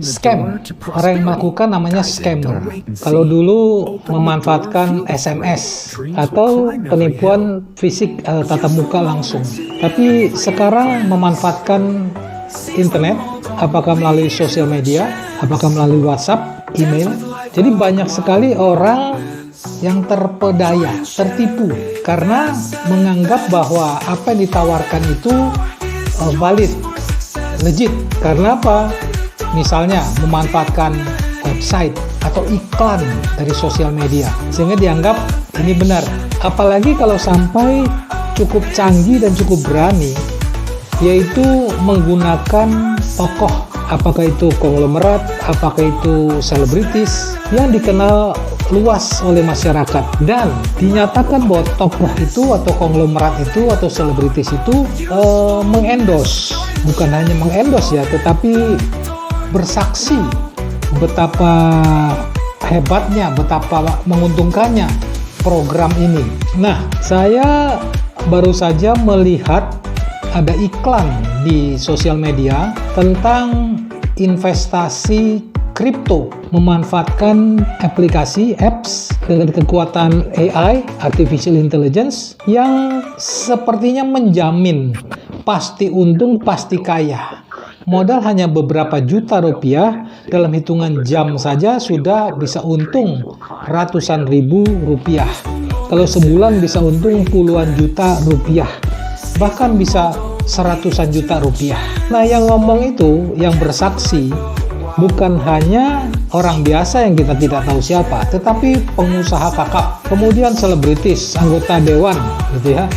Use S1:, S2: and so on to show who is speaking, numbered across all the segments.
S1: Scam, orang yang melakukan namanya scammer. Kalau dulu memanfaatkan SMS atau penipuan fisik tatap muka langsung. Tapi sekarang memanfaatkan internet, apakah melalui sosial media, apakah melalui WhatsApp, email. Jadi banyak sekali orang yang terpedaya, tertipu karena menganggap bahwa apa yang ditawarkan itu valid, legit. Karena apa? Misalnya memanfaatkan website atau iklan dari sosial media sehingga dianggap ini benar. Apalagi kalau sampai cukup canggih dan cukup berani, yaitu menggunakan tokoh, apakah itu konglomerat, apakah itu selebritis yang dikenal luas oleh masyarakat, dan dinyatakan bahwa tokoh itu atau konglomerat itu atau selebritis itu mengendorse, bukan hanya mengendorse ya, tetapi bersaksi betapa hebatnya, betapa menguntungkannya program ini. Nah, saya baru saja melihat ada iklan di sosial media tentang investasi kripto, memanfaatkan aplikasi apps dengan kekuatan AI, artificial intelligence, yang sepertinya menjamin pasti untung, pasti kaya. Modal hanya beberapa juta rupiah, dalam hitungan jam saja sudah bisa untung ratusan ribu rupiah. Kalau sebulan bisa untung puluhan juta rupiah, bahkan bisa seratusan juta rupiah. Nah, yang ngomong itu, yang bersaksi, bukan hanya orang biasa yang kita tidak tahu siapa, tetapi pengusaha kakap, kemudian selebritis, anggota dewan, gitu ya.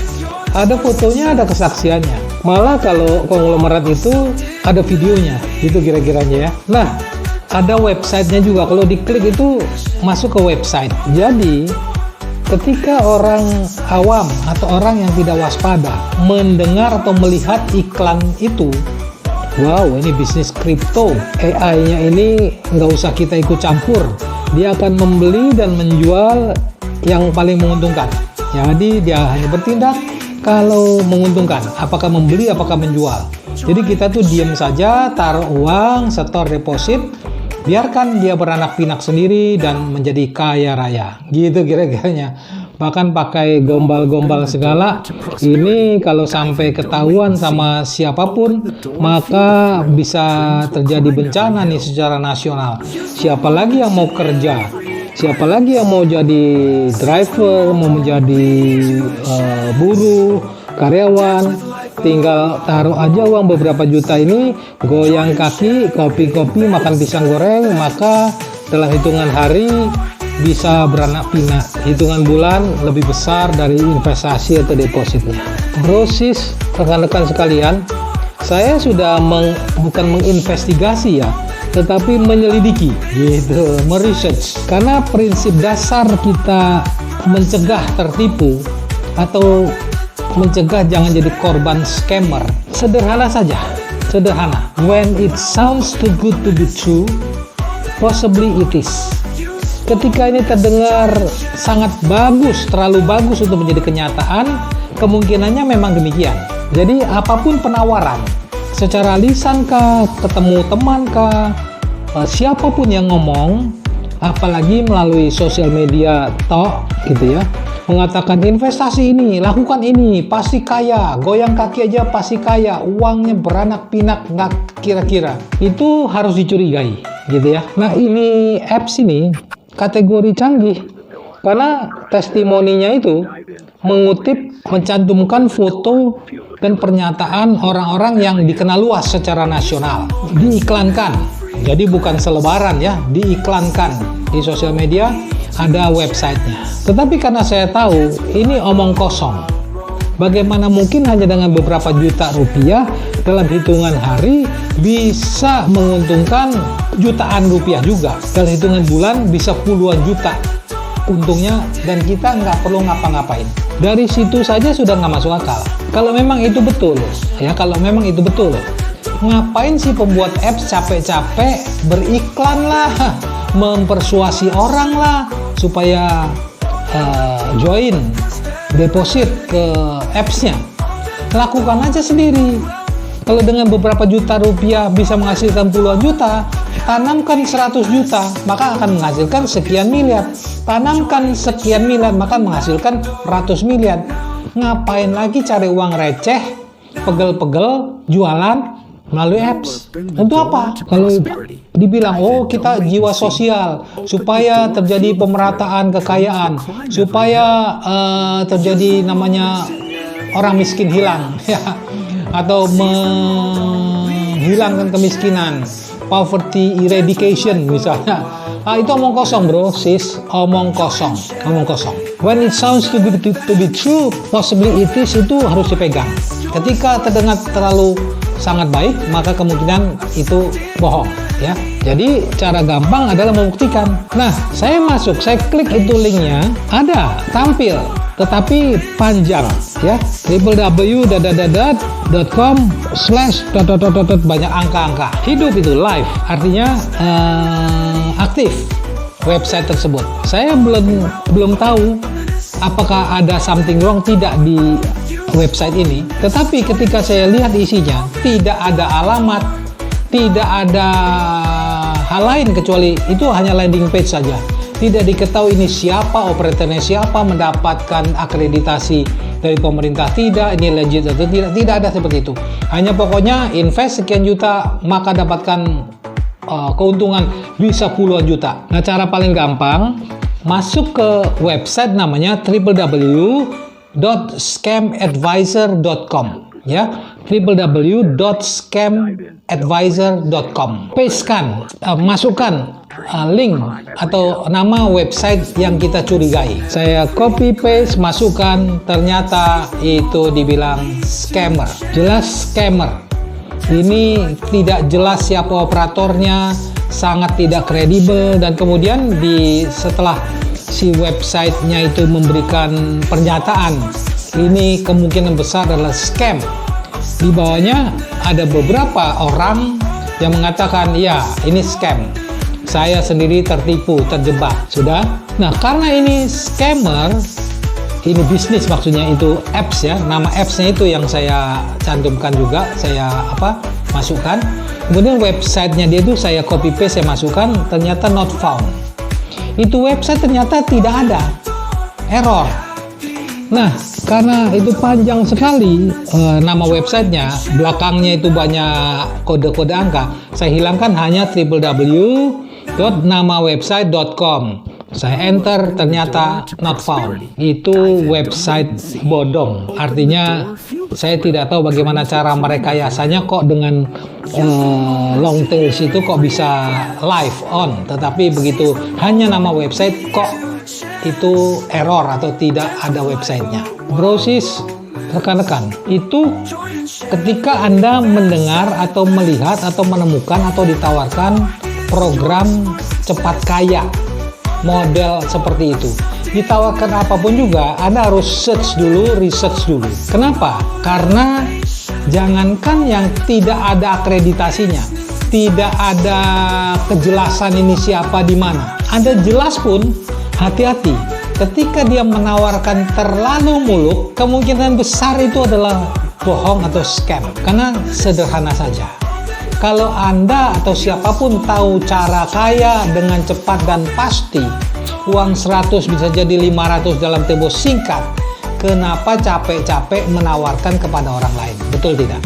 S1: Ada fotonya, ada kesaksiannya. Malah kalau konglomerat itu ada videonya, gitu kira-kiranya ya. Nah, ada websitenya juga. Kalau diklik itu masuk ke website. Jadi, ketika orang awam atau orang yang tidak waspada mendengar atau melihat iklan itu, wow, ini bisnis kripto, AI-nya ini nggak usah kita ikut campur. Dia akan membeli dan menjual yang paling menguntungkan. Jadi dia hanya bertindak kalau menguntungkan, apakah membeli, apakah menjual. Jadi kita tuh diam saja, taruh uang, setor deposit, biarkan dia beranak pinak sendiri dan menjadi kaya raya. Gitu kira-kiranya. Bahkan pakai gombal-gombal segala. Ini kalau sampai ketahuan sama siapapun, maka bisa terjadi bencana nih secara nasional. Siapa lagi yang mau kerja? Siapa lagi yang mau jadi driver, mau menjadi buruh, karyawan? Tinggal taruh aja uang beberapa juta ini, goyang kaki, kopi-kopi, makan pisang goreng, maka dalam hitungan hari bisa beranak pinak, hitungan bulan lebih besar dari investasi atau depositnya. Terus rekan-rekan sekalian, saya sudah bukan menginvestigasi ya, tetapi menyelidiki, gitu, meresearch. Karena prinsip dasar kita mencegah tertipu atau mencegah jangan jadi korban scammer, sederhana saja, sederhana. When it sounds too good to be true, possibly it is. Ketika ini terdengar sangat bagus, terlalu bagus untuk menjadi kenyataan, kemungkinannya memang demikian. Jadi apapun penawaran, secara lisan kah, ketemu teman kah, siapapun yang ngomong, apalagi melalui sosial media gitu ya, mengatakan investasi ini, lakukan ini, pasti kaya, goyang kaki aja pasti kaya, uangnya beranak pinak, nggak kira-kira. Itu harus dicurigai, gitu ya. Nah, ini apps ini kategori canggih karena testimoninya itu mengutip, mencantumkan foto dan pernyataan orang-orang yang dikenal luas secara nasional, diiklankan. Jadi bukan selebaran ya, diiklankan di sosial media, ada websitenya. Tetapi karena saya tahu ini omong kosong, bagaimana mungkin hanya dengan beberapa juta rupiah dalam hitungan hari bisa menguntungkan jutaan rupiah juga. Dalam hitungan bulan bisa puluhan juta untungnya, dan kita nggak perlu ngapa-ngapain. Dari situ saja sudah nggak masuk akal. Kalau memang itu betul, ya, kalau memang itu betul, ngapain sih pembuat apps capek-capek beriklan lah, mempersuasi orang lah supaya join, deposit ke appsnya? Lakukan aja sendiri. Kalau dengan beberapa juta rupiah bisa menghasilkan puluhan juta, tanamkan 100 juta, maka akan menghasilkan sekian miliar. Tanamkan sekian miliar, maka menghasilkan ratus miliar. Ngapain lagi cari uang receh, pegel-pegel, jualan melalui apps? Untuk apa? Kalau dibilang, oh kita jiwa sosial, supaya terjadi pemerataan kekayaan, supaya terjadi namanya orang miskin hilang, ya, atau menghilangkan kemiskinan, poverty eradication misalnya. Itu omong kosong bro, sis, omong kosong. When it sounds to be true, possibly it is, itu harus dipegang. Ketika terdengar terlalu sangat baik, maka kemungkinan itu bohong, ya. Jadi cara gampang adalah membuktikan. Nah, saya klik itu linknya, ada, tampil, tetapi panjang, ya. www.com/ banyak angka-angka. Hidup itu live, artinya aktif website tersebut. Saya belum tahu apakah ada something wrong tidak di website ini, tetapi ketika saya lihat isinya, tidak ada alamat, tidak ada hal lain kecuali itu hanya landing page saja. Tidak diketahui ini siapa, operatornya siapa, mendapatkan akreditasi dari pemerintah tidak, ini legit atau tidak ada seperti itu. Hanya pokoknya invest sekian juta maka dapatkan keuntungan bisa puluhan juta. Nah, cara paling gampang, masuk ke website namanya www.scamadvisor.com, ya, www.scamadvisor.com. Pastekan, masukkan link atau nama website yang kita curigai. Saya copy paste, masukkan, ternyata itu dibilang scammer. Jelas scammer. Ini tidak jelas siapa operatornya, sangat tidak kredibel, dan kemudian setelah si websitenya itu memberikan pernyataan ini kemungkinan besar adalah scam, di bawahnya ada beberapa orang yang mengatakan ya ini scam, saya sendiri tertipu, terjebak. Sudah. Nah, karena ini scammer, ini bisnis maksudnya, itu apps ya, nama appsnya itu yang saya cantumkan juga, saya masukkan. Kemudian websitenya dia itu saya copy paste, saya masukkan, ternyata not found. Itu website ternyata tidak ada, error. Nah, karena itu panjang sekali nama websitenya, belakangnya itu banyak kode-kode angka, saya hilangkan hanya www.namawebsite.com. Saya enter, ternyata not found. Itu website bodong. Artinya saya tidak tahu bagaimana cara merekayasanya kok dengan long tails itu kok bisa live on. Tetapi begitu hanya nama website kok itu error atau tidak ada websitenya. Brosis, rekan-rekan, itu ketika Anda mendengar atau melihat atau menemukan atau ditawarkan program cepat kaya model seperti itu, ditawarkan apapun juga, Anda harus search dulu, research dulu. Kenapa? Karena jangankan yang tidak ada akreditasinya, tidak ada kejelasan ini siapa di mana, Anda jelas pun hati-hati. Ketika dia menawarkan terlalu muluk, kemungkinan besar itu adalah bohong atau scam. Karena sederhana saja, kalau Anda atau siapapun tahu cara kaya dengan cepat dan pasti, uang 100 bisa jadi 500 dalam tempo singkat, kenapa capek-capek menawarkan kepada orang lain? Betul tidak?